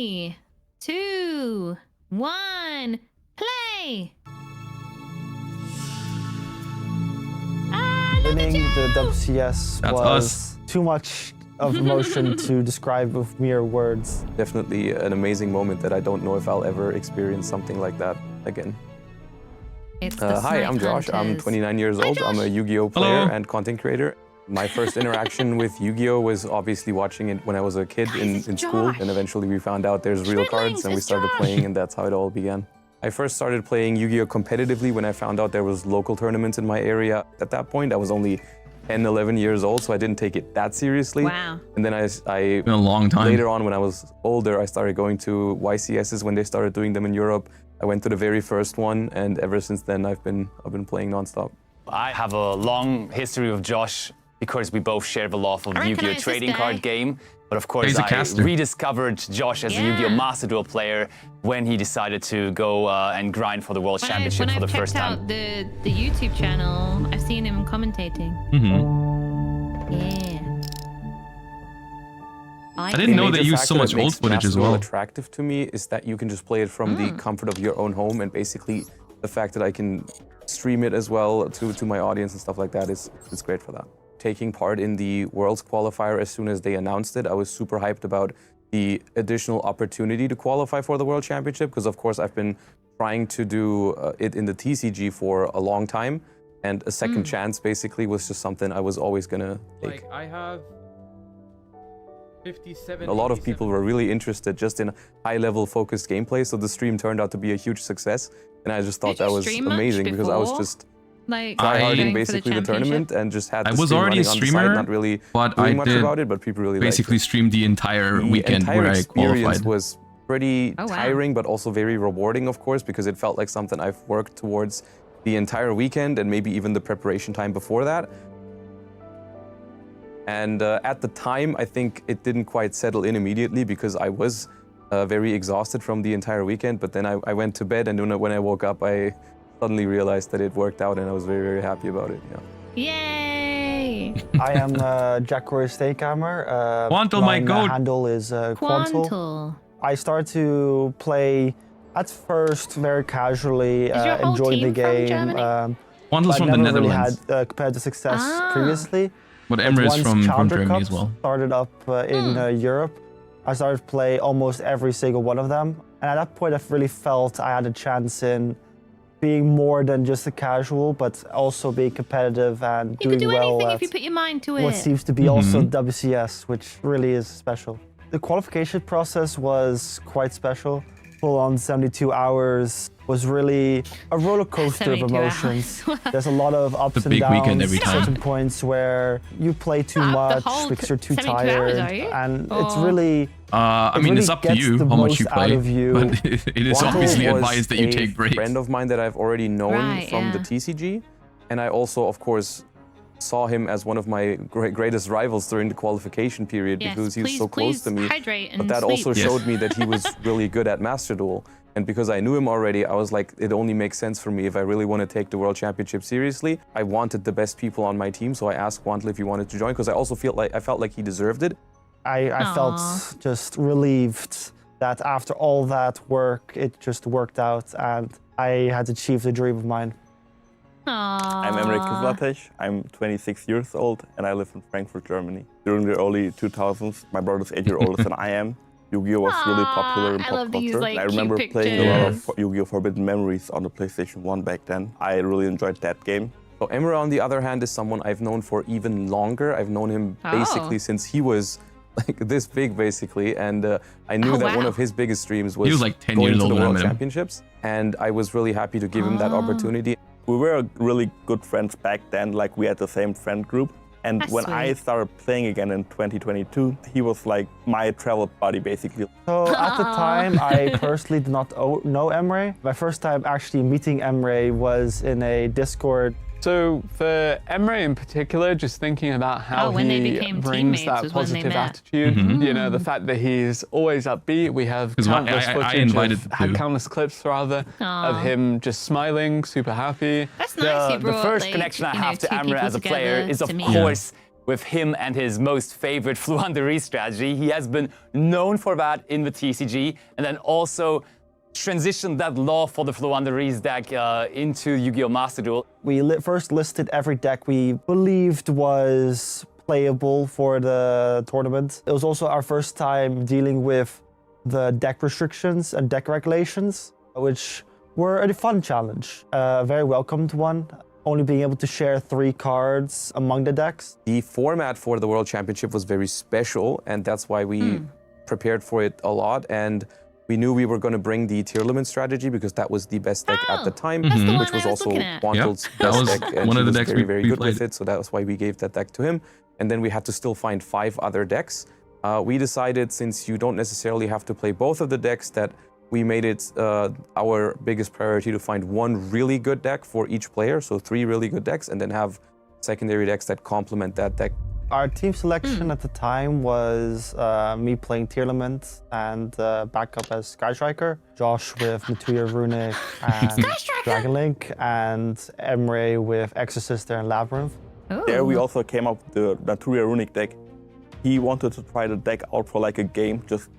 3, 2, 1, play! Winning the WCS was too much of emotion to describe with mere words. Definitely an amazing moment that I don't know if I'll ever experience something like that again. Hi, I'm Josh. I'm 29 years old. I'm a Yu-Gi-Oh player and content creator. My first interaction with Yu-Gi-Oh was obviously watching it when I was a kid in school, and eventually we found out there's real cards and we started playing, and that's how it all began. I first started playing Yu-Gi-Oh competitively when I found out there was local tournaments in my area. At that point, I was only 10, 11 years old, so I didn't take it that seriously. Wow. And then been a long time. Later on, when I was older, I started going to YCSs when they started doing them in Europe. I went to the very first one, and ever since then, I've been playing nonstop. I have a long history with Josh because we both share the love of Yu-Gi-Oh trading card game. But of course, I rediscovered Josh as a Yu-Gi-Oh Master Duel player when he decided to go and grind for the World Championship for the first time. When I've checked out the YouTube channel, I've seen him commentating. Yeah. I didn't know they used so much old footage as well. Attractive to me is that you can just play it from the comfort of your own home, and basically the fact that I can stream it as well to my audience and stuff like that is great for that. Taking part in the Worlds qualifier as soon as they announced it, I was super hyped about the additional opportunity to qualify for the World Championship, because of course I've been trying to do it in the TCG for a long time, and a second chance basically was just something I was always gonna take. Like I have 57. A lot of people were really interested just in high-level focused gameplay, so the stream turned out to be a huge success, and I just thought that was amazing because I was just tryharding basically the tournament and just had. I was already a streamer, not really but doing I much did about it, but people really basically streamed the entire weekend where I qualified. The experience was pretty tiring, but also very rewarding, of course, because it felt like something I've worked towards the entire weekend and maybe even the preparation time before that. And at the time, I think it didn't quite settle in immediately because I was very exhausted from the entire weekend. But then I went to bed, and when I woke up, I suddenly realized that it worked out, and I was very, very happy about it. Yay! I am Jack Roy Steakhammer. Quantal, my goat. My handle is Quantal. I started to play at first very casually, enjoyed the game. Quantal's from the Netherlands. Never really had competitive success previously. But Emre is from Germany as well. Started up in Europe. I started to play almost every single one of them. And at that point, I really felt I had a chance in being more than just a casual, but also being competitive and doing well. You can do anything if you put your mind to it. What seems to be also WCS, which really is special. The qualification process was quite special. Full on 72 hours was really a roller coaster of emotions. There's a lot of ups and downs. Certain points where you play too much because you're too tired, and it's really. I mean, it's up to you how much you play, but it is obviously advised that you take breaks. A friend of mine that I've already known from the TCG, and I also, of course, saw him as one of my greatest rivals during the qualification period because he was so close to me. But that also showed me that he was really good at Master Duel. And because I knew him already, I was like, it only makes sense for me if I really want to take the World Championship seriously. I wanted the best people on my team, so I asked Quantal if he wanted to join because I also felt like he deserved it. I felt just relieved that after all that work, it just worked out and I had achieved a dream of mine. I'm Emre Kızılataş. I'm 26 years old and I live in Frankfurt, Germany. During the early 2000s, my brother's 8 years older than I am. Yu-Gi-Oh was really popular in pop culture. Like, I remember playing a lot of Yu-Gi-Oh Forbidden Memories on the PlayStation 1 back then. I really enjoyed that game. So Emre, on the other hand, is someone I've known for even longer. I've known him basically since he was like this big, basically. And I knew that one of his biggest dreams was like 10 going years to the older World than him. Championships. And I was really happy to give him that opportunity. We were really good friends back then, like we had the same friend group. And when I started playing again in 2022, he was like my travel buddy, basically. So at the time, I personally did not know Emre. My first time actually meeting Emre was in a Discord. So for Emre in particular, just thinking about how he brings that positive attitude, you know, the fact that he's always upbeat. We have countless countless clips rather of him just smiling, super happy. That's nice. The first connection I have to Emre as a player is, of course, with him and his most favorite Fluanderie strategy. He has been known for that in the TCG, and then also transitioned that law for the Fluanderies deck into Yu-Gi-Oh! Master Duel. We first listed every deck we believed was playable for the tournament. It was also our first time dealing with the deck restrictions and deck regulations, which were a fun challenge, a very welcomed one. Only being able to share 3 cards among the decks. The format for the World Championship was very special, and that's why we prepared for it a lot. And we knew we were going to bring the tier limit strategy because that was the best deck at the time, which was also Quantel's best deck. And one of the decks very, very good with it, so that was why we gave that deck to him. And then we had to still find 5 other decks. We decided, since you don't necessarily have to play both of the decks, that we made it our biggest priority to find 1 really good deck for each player, so 3 really good decks, and then have secondary decks that complement that deck. Our team selection at the time was me playing Tearlament and backup as Sky Striker, Josh with Natuya Runic and Dragon Link, and Emre with Exorcister and Labyrinth. Ooh. There we also came up with the Natuya Runic deck. He wanted to try the deck out for like a game, just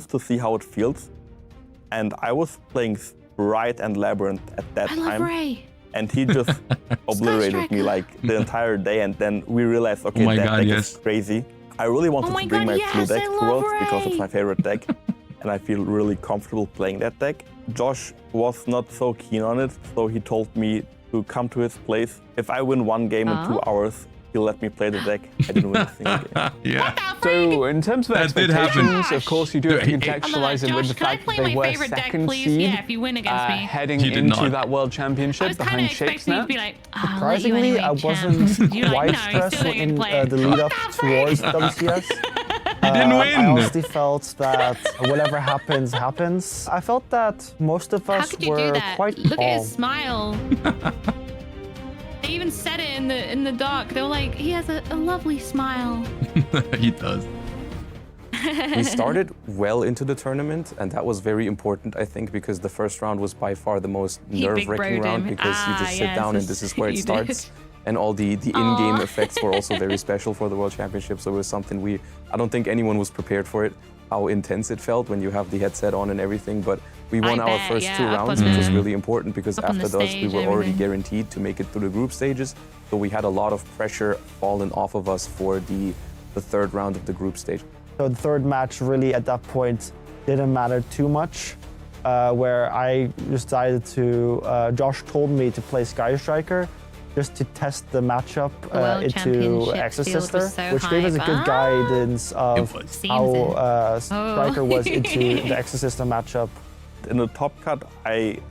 to see how it feels. And I was playing Sprite and Labyrinth at that time. Ray. And he just obliterated me like the entire day. And then we realized, okay, that deck is crazy. I really wanted to bring my Blue deck to Worlds because it's my favorite deck. And I feel really comfortable playing that deck. Josh was not so keen on it, so he told me to come to his place. If I win 1 game in 2 hours, he'll let me play the deck. I didn't win a single game. Yeah. So in terms of expectations, of course, you do have to contextualize it with the fact that they were second seed Yeah, if you win against me. heading into that World Championship behind Shakes now. Surprisingly, I wasn't quite stressed in the lead up towards WCS. He didn't win. I honestly felt that whatever happens, happens. I felt that most of us were quite calm. Look at his smile. They even said it in the doc. They were like, he has a lovely smile. He does. We started well into the tournament, and that was very important, I think, because the first round was by far the most nerve-wracking round, because you just sit down and this is where it starts. And all the in-game effects were also very special for the World Championship, so it was something I don't think anyone was prepared for it, how intense it felt when you have the headset on and everything, but we won our first 2 rounds, which was really important, because after those we were already guaranteed to make it through the group stages, so we had a lot of pressure fallen off of us for the 3rd round of the group stage. So the 3rd match really at that point didn't matter too much, where I decided to, Josh told me to play Sky Striker just to test the matchup into Exorcister, which gave us a good guidance of how Striker was into the Exorcister matchup. In the top cut, I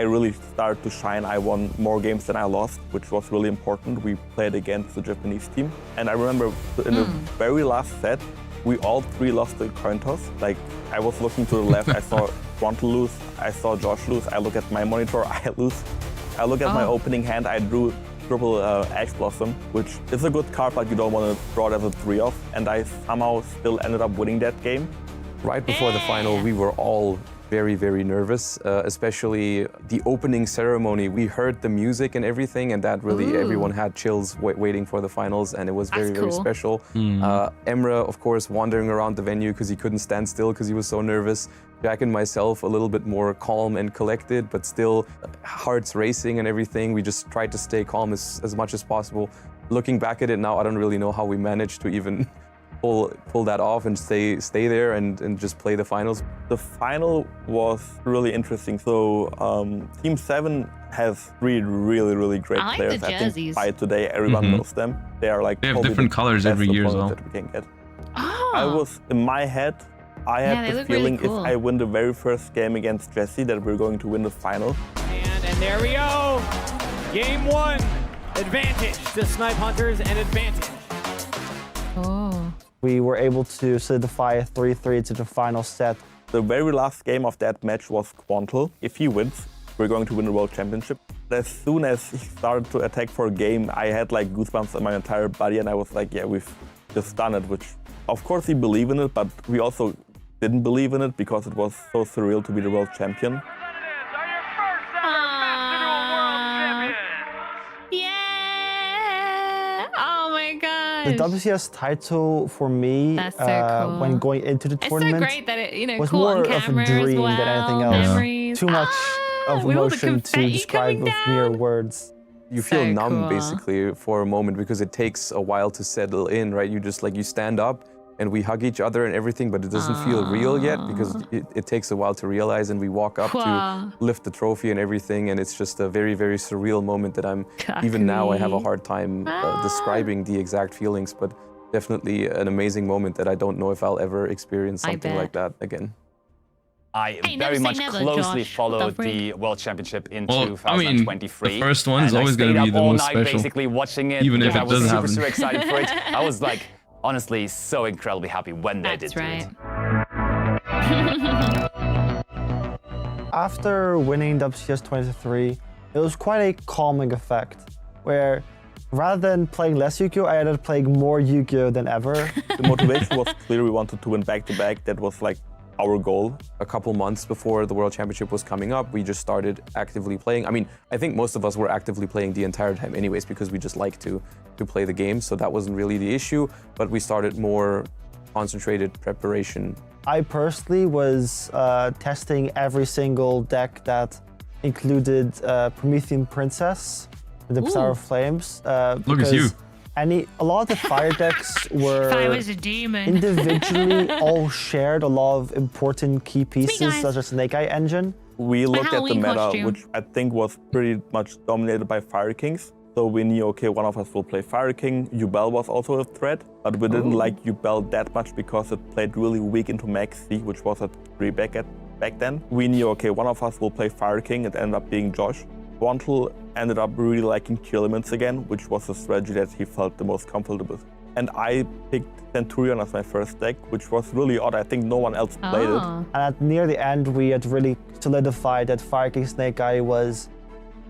really started to shine. I won more games than I lost, which was really important. We played against the Japanese team. And I remember in the very last set, we all 3 lost the coin toss. Like, I was looking to the left, I saw Quantel lose, I saw Josh lose, I look at my monitor, I lose. I look at my opening hand, I drew triple Ash Blossom, which is a good card, but you don't want to draw it as a 3-off. And I somehow still ended up winning that game. Right before the final, we were all very, very nervous, especially the opening ceremony. We heard the music and everything, and that really, everyone had chills waiting for the finals, and it was very, very special. Emre, of course, wandering around the venue because he couldn't stand still because he was so nervous. Jack and myself, a little bit more calm and collected, but still hearts racing and everything. We just tried to stay calm as much as possible. Looking back at it now, I don't really know how we managed to even pull that off and stay there and just play the finals. The final was really interesting. So Team 7 has 3 really, really great players. I think by today everyone knows them. They have different colors every year as well. That we can get. I was in my head, I had the feeling if I win the very first game against Jesse that we're going to win the final. And there we go. Game 1. Advantage to Snipehunters and advantage. We were able to solidify a 3-3 to the final set. The very last game of that match was Quantel. If he wins, we're going to win the World Championship. As soon as he started to attack for a game, I had like goosebumps on my entire body, and I was like, yeah, we've just done it, which of course we believe in it, but we also didn't believe in it because it was so surreal to be the world champion. Yeah! Oh my god! The WCS title for me, when going into the tournament, it's so great that it, was caught more on of a camera dream as well, than anything else. memories. Too much of emotion to describe with mere words. You feel numb basically for a moment because it takes a while to settle in, right? You just you stand up and we hug each other and everything, but it doesn't feel real yet because it takes a while to realize, and we walk up to lift the trophy and everything, and it's just a very, very surreal moment that even now I have a hard time describing the exact feelings, but definitely an amazing moment that I don't know if I'll ever experience something like that again. I very much closely followed the World Championship in 2023. I mean, the first one is always going to be the most special. Basically watching it, even if it doesn't happen. I was super excited for it. I was honestly so incredibly happy when they did it. After winning WCS 23, it was quite a calming effect, where rather than playing less Yugioh, I ended up playing more Yugioh than ever. The motivation was clear. We wanted to win back-to-back. That was our goal. A couple months before the World Championship was coming up, we just started actively playing. I mean, I think most of us were actively playing the entire time anyways, because we just like to play the game, so that wasn't really the issue, but we started more concentrated preparation. I personally was testing every single deck that included Promethean Princess, the Story of Flames. Look at you. A lot of the fire decks were If I was a demon. individually all shared a lot of important key pieces, such as Snake Eye Engine. We looked at the meta, which I think was pretty much dominated by Fire Kings. So we knew, okay, one of us will play Fire King. Yubel was also a threat, but we didn't like Yubel that much because it played really weak into Max C, which was a 3 back then. We knew, okay, one of us will play Fire King. It ended up being Josh. Quantle ended up really liking Key Elements again, which was a strategy that he felt the most comfortable with. And I picked Centurion as my first deck, which was really odd. I think no one else played it. And at near the end, we had really solidified that Fire King Snake Eye was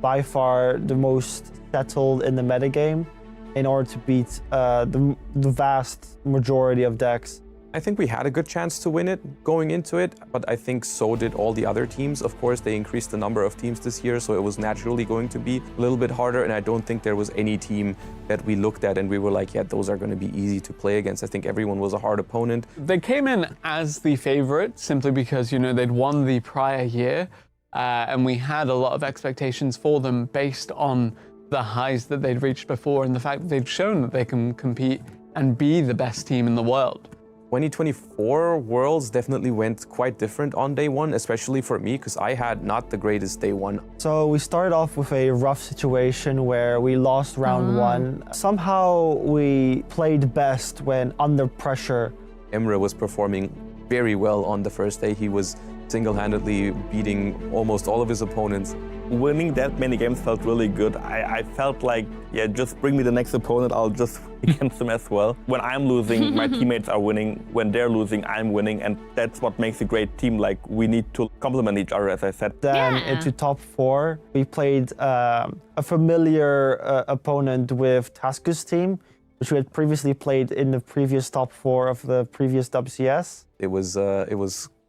by far the most settled in the metagame in order to beat the vast majority of decks. I think we had a good chance to win it going into it, but I think so did all the other teams. Of course, they increased the number of teams this year, so it was naturally going to be a little bit harder, and I don't think there was any team that we looked at and we were like, yeah, those are going to be easy to play against. I think everyone was a hard opponent. They came in as the favorite simply because, they'd won the prior year, and we had a lot of expectations for them based on the highs that they'd reached before and the fact that they'd shown that they can compete and be the best team in the world. 2024 Worlds definitely went quite different on day one, especially for me, because I had not the greatest day one. So we started off with a rough situation where we lost round one. Somehow we played best when under pressure. Emre was performing very well on the first day. He was single-handedly beating almost all of his opponents. Winning that many games felt really good. I felt like, yeah, just bring me the next opponent, I'll just against them as well. When I'm losing, my teammates are winning. When they're losing, I'm winning, and that's what makes a great team. We need to complement each other, as I said. Then into top 4, we played a familiar opponent with Tasku's team, which we had previously played in the previous top 4 of the previous WCS. It was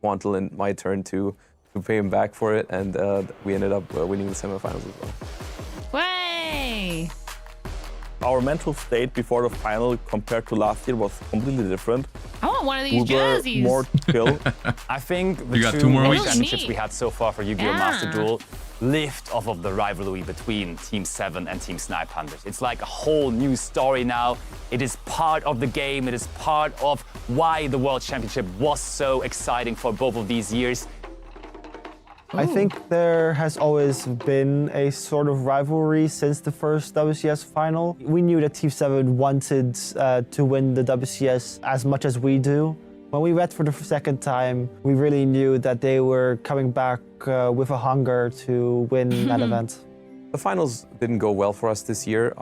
Quantle and my turn to pay him back for it, and we ended up winning the semifinals as well. Way! Our mental state before the final compared to last year was completely different. I want one of these jerseys. We were more chill. I think the two World Championships we had so far for Yu-Gi-Oh! Master Duel lift off of the rivalry between Team 7 and Team Snipehunters. It's like a whole new story now. It is part of the game. It is part of why the World Championship was so exciting for both of these years. I think there has always been a sort of rivalry since the first WCS final. We knew that Team 7 wanted to win the WCS as much as we do. When we went for the second time, we really knew that they were coming back with a hunger to win that event. The finals didn't go well for us this year.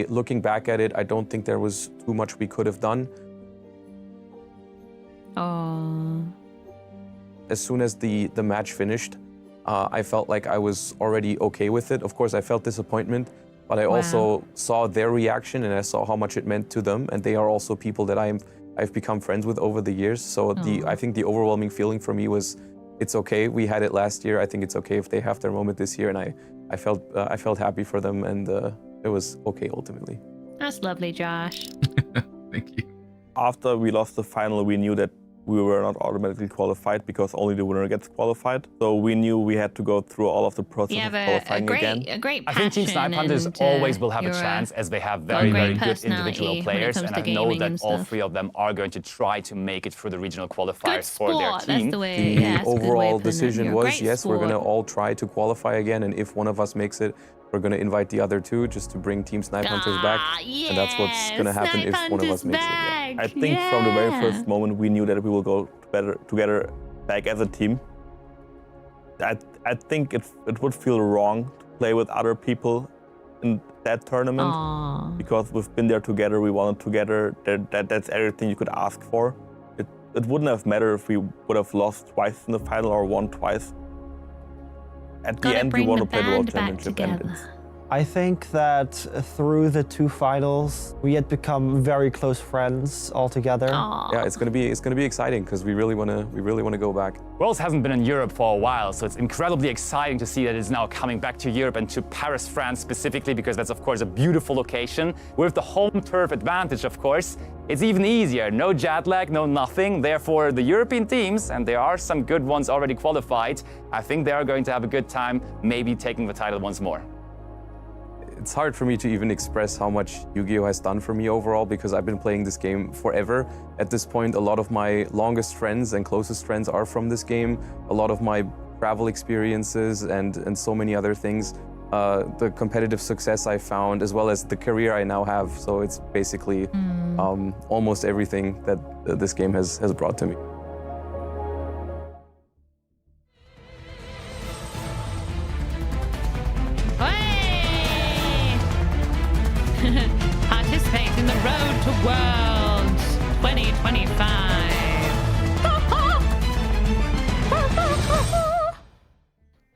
Looking back at it, I don't think there was too much we could have done. As soon as the match finished, I felt like I was already okay with it. Of course, I felt disappointment, but I also saw their reaction and I saw how much it meant to them. And they are also people that I've become friends with over the years. So I think the overwhelming feeling for me was, it's okay. We had it last year. I think it's okay if they have their moment this year. And I felt happy for them, and it was okay ultimately. That's lovely, Josh. Thank you. After we lost the final, we knew that we were not automatically qualified because only the winner gets qualified. So we knew we had to go through all of the process of qualifying again. I think Team Snipehunters always will have a chance as they have very, very good individual players. And I know that all 3 of them are going to try to make it through the regional qualifiers for their team. The overall decision was, yes, we're going to all try to qualify again. And if one of us makes it, we're going to invite the other 2 just to bring Team Snipehunters back. Yes, and that's what's going to happen if one of us makes it. Yeah. I think from the very first moment, we knew that we will go together back as a team. I think it would feel wrong to play with other people in that tournament because we've been there together, we won it together. That's everything you could ask for. It wouldn't have mattered if we would have lost twice in the final or won twice. At the end, we want to play the World Championship. I think that through the 2 finals, we had become very close friends all together. Yeah, it's gonna be exciting because we really wanna go back. Worlds hasn't been in Europe for a while, so it's incredibly exciting to see that it's now coming back to Europe and to Paris, France specifically, because that's of course a beautiful location with the home turf advantage. Of course, it's even easier. No jet lag, no nothing. Therefore, the European teams, and there are some good ones already qualified, I think they are going to have a good time, maybe taking the title once more. It's hard for me to even express how much Yugioh has done for me overall because I've been playing this game forever. At this point, a lot of my longest friends and closest friends are from this game. A lot of my travel experiences and so many other things. The competitive success I found, as well as the career I now have. So it's basically almost everything that this game has brought to me. Participate in the Road to Worlds 2025.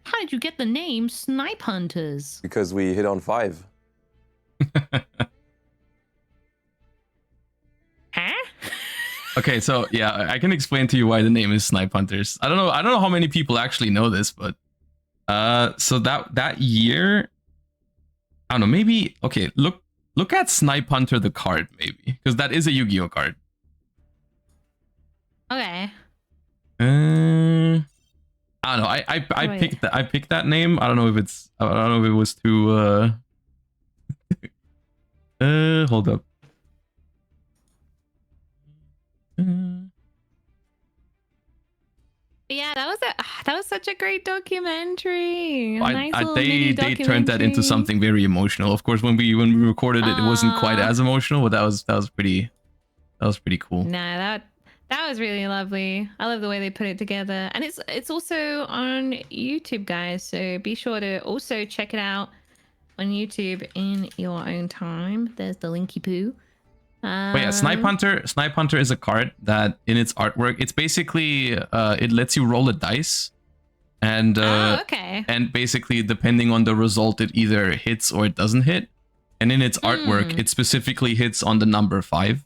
How did you get the name Snipehunters? Because we hit on 5. Huh? Okay, so yeah, I can explain to you why the name is Snipehunters. I don't know how many people actually know this, but so that year, I don't know, maybe okay, look at Snipehunter the card, maybe, because that is a Yu-Gi-Oh card. Okay. I don't know. I picked that name. I don't know if it was too hold up. Yeah, that was such a great documentary. They turned that into something very emotional. Of course, when we recorded it, it wasn't quite as emotional, but that was pretty cool. Nah, that was really lovely. I love the way they put it together, and it's also on YouTube, guys. So be sure to also check it out on YouTube in your own time. There's the linky poo. But yeah, Snipehunters is a card that in its artwork, it's basically it lets you roll a dice, and and basically depending on the result, it either hits or it doesn't hit. And in its artwork, it specifically hits on the number 5.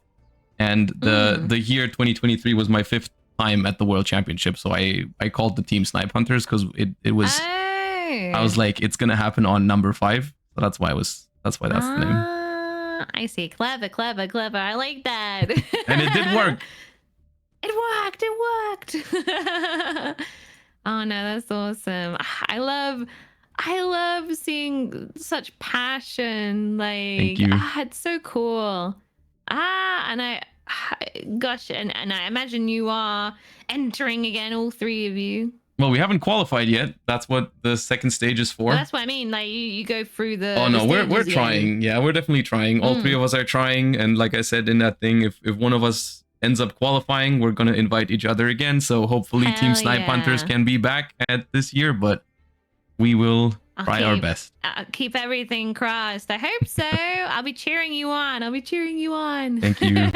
And the year 2023 was my 5th time at the World Championship, so I called the team Snipehunters because it was I was like, it's gonna happen on number 5, so that's why that's the name. I see. Clever. I like that. And it did work. It worked. Oh no, that's awesome. I love seeing such passion. Like, thank you. It's so cool. And gosh, and I imagine you are entering again, all 3 of you. Well, we haven't qualified yet. That's what the second stage is for. Well, that's what I mean. Like you go through the. Oh no, we're trying. Yeah, we're definitely trying. All 3 of us are trying. And like I said in that thing, if one of us ends up qualifying, we're gonna invite each other again. So hopefully, Team Snipehunters can be back at this year. But we will try our best. Keep everything crossed. I hope so. I'll be cheering you on. Thank you.